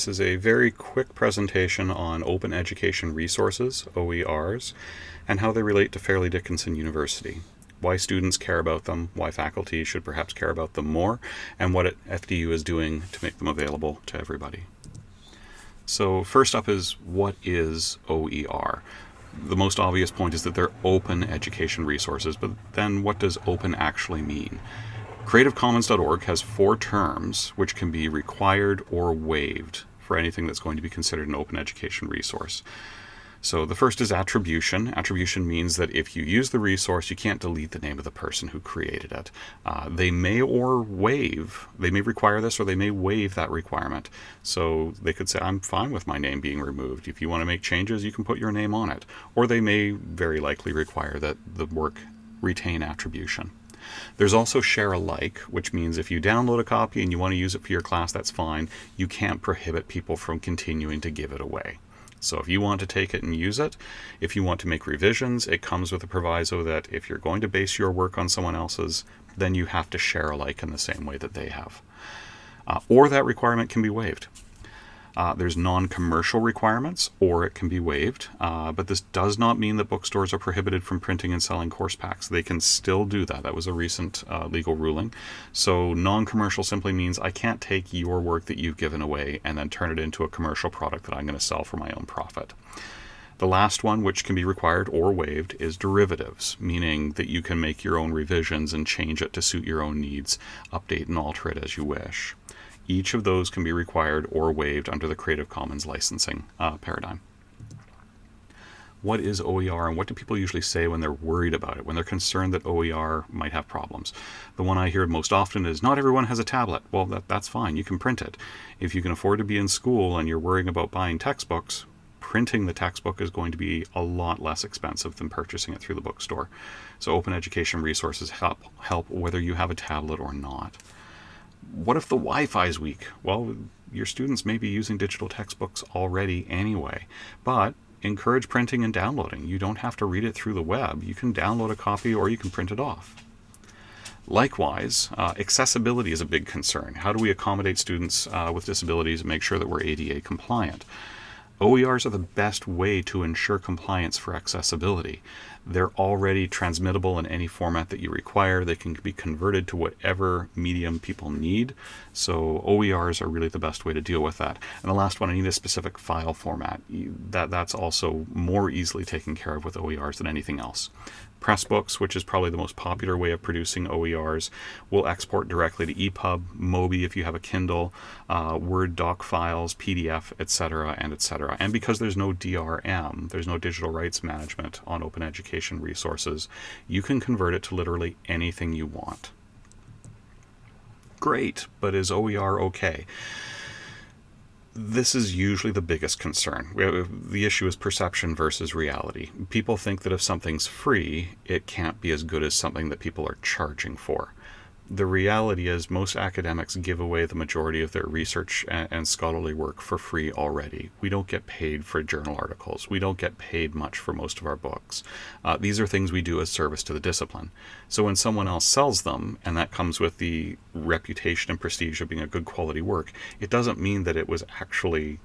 This is a very quick presentation on open education resources, OERs, and how they relate to Fairleigh Dickinson University, why students care about them, why faculty should perhaps care about them more, and what FDU is doing to make them available to everybody. So first up is, what is OER? The most obvious point is that they're open education resources, but then what does open actually mean? CreativeCommons.org has 4 terms which can be required or waived for anything that's going to be considered an open education resource. So the first is attribution. Attribution means that if you use the resource, you can't delete the name of the person who created it. They may require this, or they may waive that requirement. So they could say, I'm fine with my name being removed. If you want to make changes, you can put your name on it. Or they may very likely require that the work retain attribution. There's also share alike, which means if you download a copy and you want to use it for your class, that's fine. You can't prohibit people from continuing to give it away. So if you want to take it and use it, if you want to make revisions, it comes with a proviso that if you're going to base your work on someone else's, then you have to share alike in the same way that they have. Or that requirement can be waived. There's non-commercial requirements, or it can be waived, but this does not mean that bookstores are prohibited from printing and selling course packs. They can still do that. That was a recent legal ruling. So non-commercial simply means I can't take your work that you've given away and then turn it into a commercial product that I'm going to sell for my own profit. The last one, which can be required or waived, is derivatives, meaning that you can make your own revisions and change it to suit your own needs, update and alter it as you wish. Each of those can be required or waived under the Creative Commons licensing paradigm. What is OER, and what do people usually say when they're worried about it, when they're concerned that OER might have problems? The one I hear most often is, not everyone has a tablet. Well, that's fine. You can print it. If you can afford to be in school and you're worrying about buying textbooks, printing the textbook is going to be a lot less expensive than purchasing it through the bookstore. So open education resources help whether you have a tablet or not. What if the Wi-Fi is weak? Well, your students may be using digital textbooks already anyway, but encourage printing and downloading. You don't have to read it through the web. You can download a copy or you can print it off. Likewise, accessibility is a big concern. How do we accommodate students with disabilities and make sure that we're ADA compliant? OERs are the best way to ensure compliance for accessibility. They're already transmittable in any format that you require. They can be converted to whatever medium people need. So OERs are really the best way to deal with that. And the last one, I need a specific file format. That's also more easily taken care of with OERs than anything else. Pressbooks, which is probably the most popular way of producing OERs, will export directly to EPUB, Mobi if you have a Kindle, Word doc files, PDF, etc., and etc. And because there's no DRM, there's no digital rights management on open education resources, you can convert it to literally anything you want. Great, but is OER okay? This is usually the biggest concern. The issue is perception versus reality. People think that if something's free, it can't be as good as something that people are charging for. The reality is most academics give away the majority of their research and scholarly work for free already. We don't get paid for journal articles. We don't get paid much for most of our books. These are things we do as service to the discipline. So when someone else sells them, and that comes with the reputation and prestige of being a good quality work, it doesn't mean that it was actually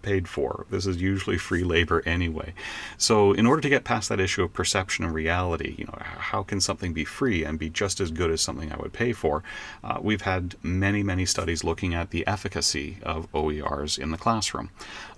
paid for. This is usually free labor anyway. So in order to get past that issue of perception and reality, how can something be free and be just as good as something I would pay for? We've had many studies looking at the efficacy of OERs in the classroom.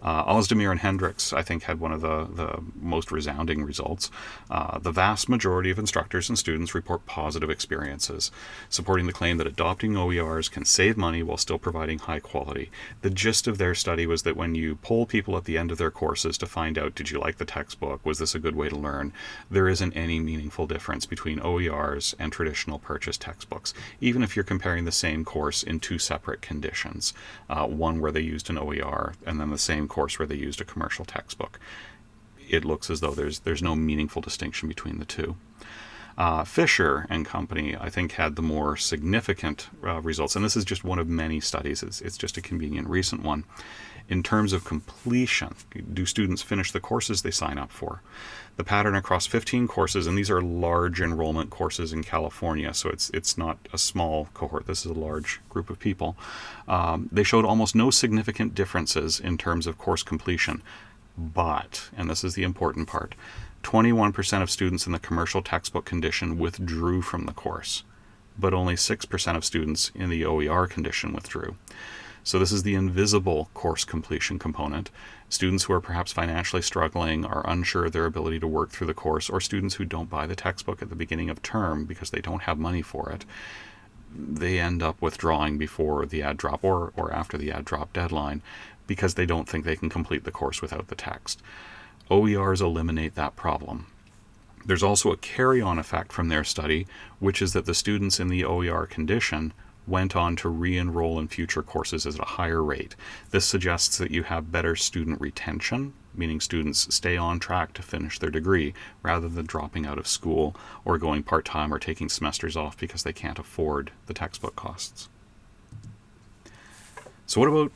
Ozdemir and Hendricks, I think, had one of the most resounding results. The vast majority of instructors and students report positive experiences, supporting the claim that adopting OERs can save money while still providing high quality. The gist of their study was that when you poll people at the end of their courses to find out, did you like the textbook? Was this a good way to learn? There isn't any meaningful difference between OERs and traditional purchased textbooks, even if you're comparing the same course in 2 separate conditions, one where they used an OER and then the same course where they used a commercial textbook. It looks as though there's no meaningful distinction between the two. Fisher and company, I think, had the more significant results, and this is just one of many studies. It's just a convenient recent one. In terms of completion, do students finish the courses they sign up for? The pattern across 15 courses, and these are large enrollment courses in California, so it's not a small cohort, this is a large group of people. They showed almost no significant differences in terms of course completion, but, and this is the important part, 21% of students in the commercial textbook condition withdrew from the course, but only 6% of students in the OER condition withdrew. So this is the invisible course completion component. Students who are perhaps financially struggling, are unsure of their ability to work through the course, or students who don't buy the textbook at the beginning of term because they don't have money for it, they end up withdrawing before the add drop or after the add drop deadline because they don't think they can complete the course without the text. OERs eliminate that problem. There's also a carry-on effect from their study, which is that the students in the OER condition went on to re-enroll in future courses at a higher rate. This suggests that you have better student retention, meaning students stay on track to finish their degree rather than dropping out of school or going part-time or taking semesters off because they can't afford the textbook costs. So what about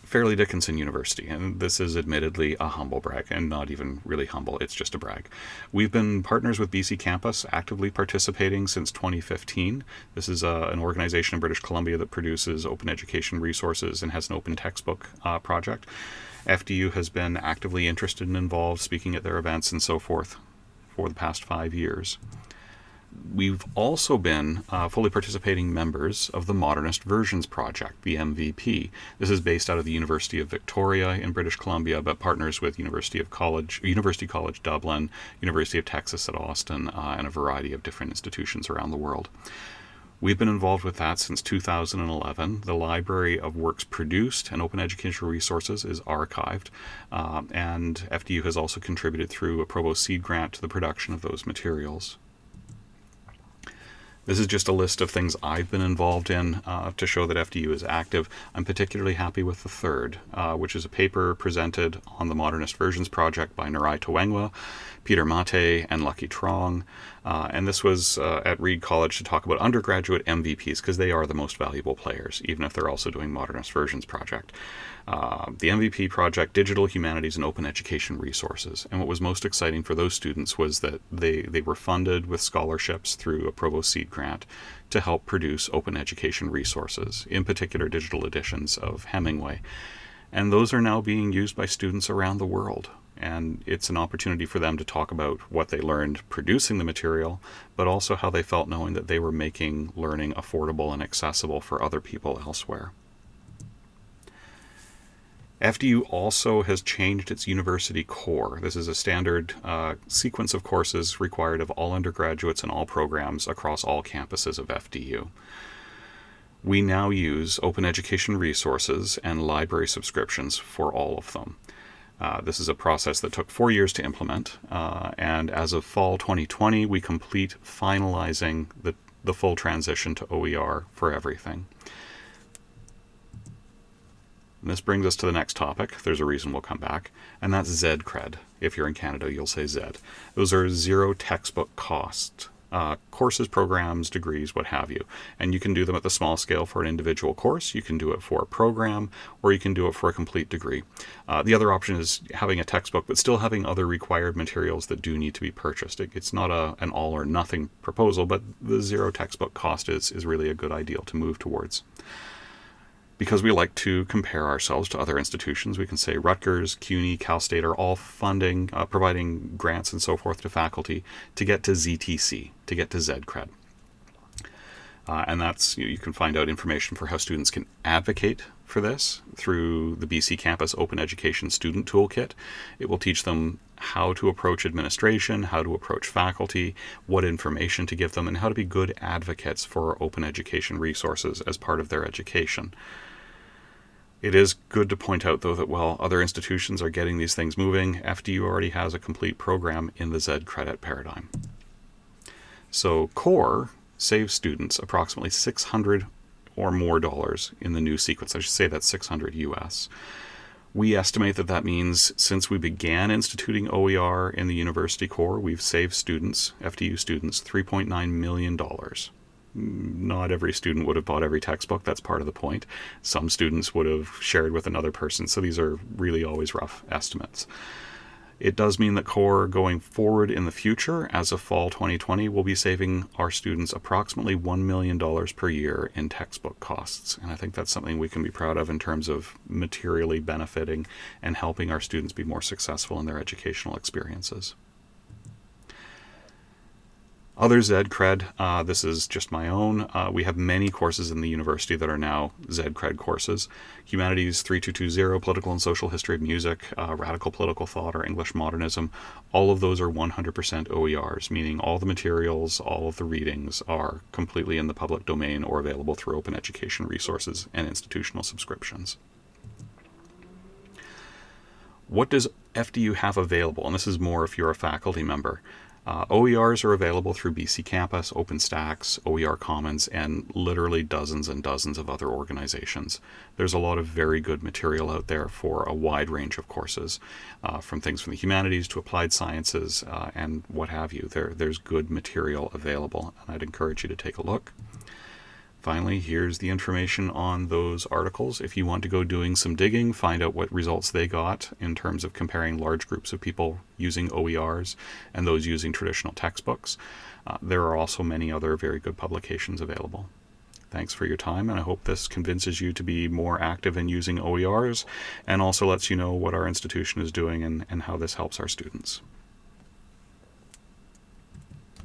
Fairleigh Dickinson University? And this is admittedly a humble brag, and not even really humble, it's just a brag. We've been partners with BC Campus, actively participating since 2015. This is an organization in British Columbia that produces open education resources and has an open textbook project. FDU has been actively interested and involved, speaking at their events and so forth for the past 5 years. We've also been fully participating members of the Modernist Versions Project, the MVP. This is based out of the University of Victoria in British Columbia, but partners with University College Dublin, University of Texas at Austin, and a variety of different institutions around the world. We've been involved with that since 2011. The library of works produced and open educational resources is archived, and FDU has also contributed through a Provost Seed Grant to the production of those materials. This is just a list of things I've been involved in to show that FDU is active. I'm particularly happy with the third, which is a paper presented on the Modernist Versions Project by Narai Tawengwa, Peter Mate, and Lucky Trong. And this was at Reed College to talk about undergraduate MVPs, because they are the most valuable players, even if they're also doing Modernist Versions Project. The MVP project, Digital Humanities and Open Education Resources. And what was most exciting for those students was that they were funded with scholarships through a Provost Seed Grant to help produce open education resources, in particular digital editions of Hemingway. And those are now being used by students around the world. And it's an opportunity for them to talk about what they learned producing the material, but also how they felt knowing that they were making learning affordable and accessible for other people elsewhere. FDU also has changed its university core. This is a standard sequence of courses required of all undergraduates and all programs across all campuses of FDU. We now use open education resources and library subscriptions for all of them. This is a process that took 4 years to implement, and as of fall 2020, we complete finalizing the full transition to OER for everything. And this brings us to the next topic. There's a reason we'll come back, and that's Z-Cred. If you're in Canada, you'll say Z. Those are zero textbook cost courses, programs, degrees, what have you. And you can do them at the small scale for an individual course, you can do it for a program, or you can do it for a complete degree. The other option is having a textbook, but still having other required materials that do need to be purchased. It's not an all or nothing proposal, but the zero textbook cost is really a good ideal to move towards. Because we like to compare ourselves to other institutions, we can say Rutgers, CUNY, Cal State are all funding, providing grants and so forth to faculty to get to ZTC, to get to Z-Cred. And that's, you can find out information for how students can advocate for this through the BC Campus Open Education Student Toolkit. It will teach them how to approach administration, how to approach faculty, what information to give them, and how to be good advocates for open education resources as part of their education. It is good to point out, though, that while other institutions are getting these things moving, FDU already has a complete program in the Z-Credit paradigm. So CORE saves students approximately $600 or more in the new sequence. I should say that's 600 US. We estimate that means since we began instituting OER in the university core, we've saved students, FDU students, $3.9 million. not every student would have bought every textbook. That's part of the point. Some students would have shared with another person, so these are really always rough estimates. It does mean that CORE going forward in the future, as of fall 2020, will be saving our students approximately $1 million per year in textbook costs. And I think that's something we can be proud of in terms of materially benefiting and helping our students be more successful in their educational experiences. Other Zed-Cred, this is just my own. We have many courses in the university that are now Zed-Cred courses. Humanities 3220, Political and Social History of Music, Radical Political Thought, or English Modernism. All of those are 100% OERs, meaning all the materials, all of the readings are completely in the public domain or available through open education resources and institutional subscriptions. What does FDU have available? And this is more if you're a faculty member. OERs are available through BC Campus, OpenStax, OER Commons, and literally dozens and dozens of other organizations. There's a lot of very good material out there for a wide range of courses, from things from the humanities to applied sciences and what have you. There's good material available, and I'd encourage you to take a look. Finally, here's the information on those articles. If you want to go doing some digging, find out what results they got in terms of comparing large groups of people using OERs and those using traditional textbooks. There are also many other very good publications available. Thanks for your time, and I hope this convinces you to be more active in using OERs and also lets you know what our institution is doing and how this helps our students.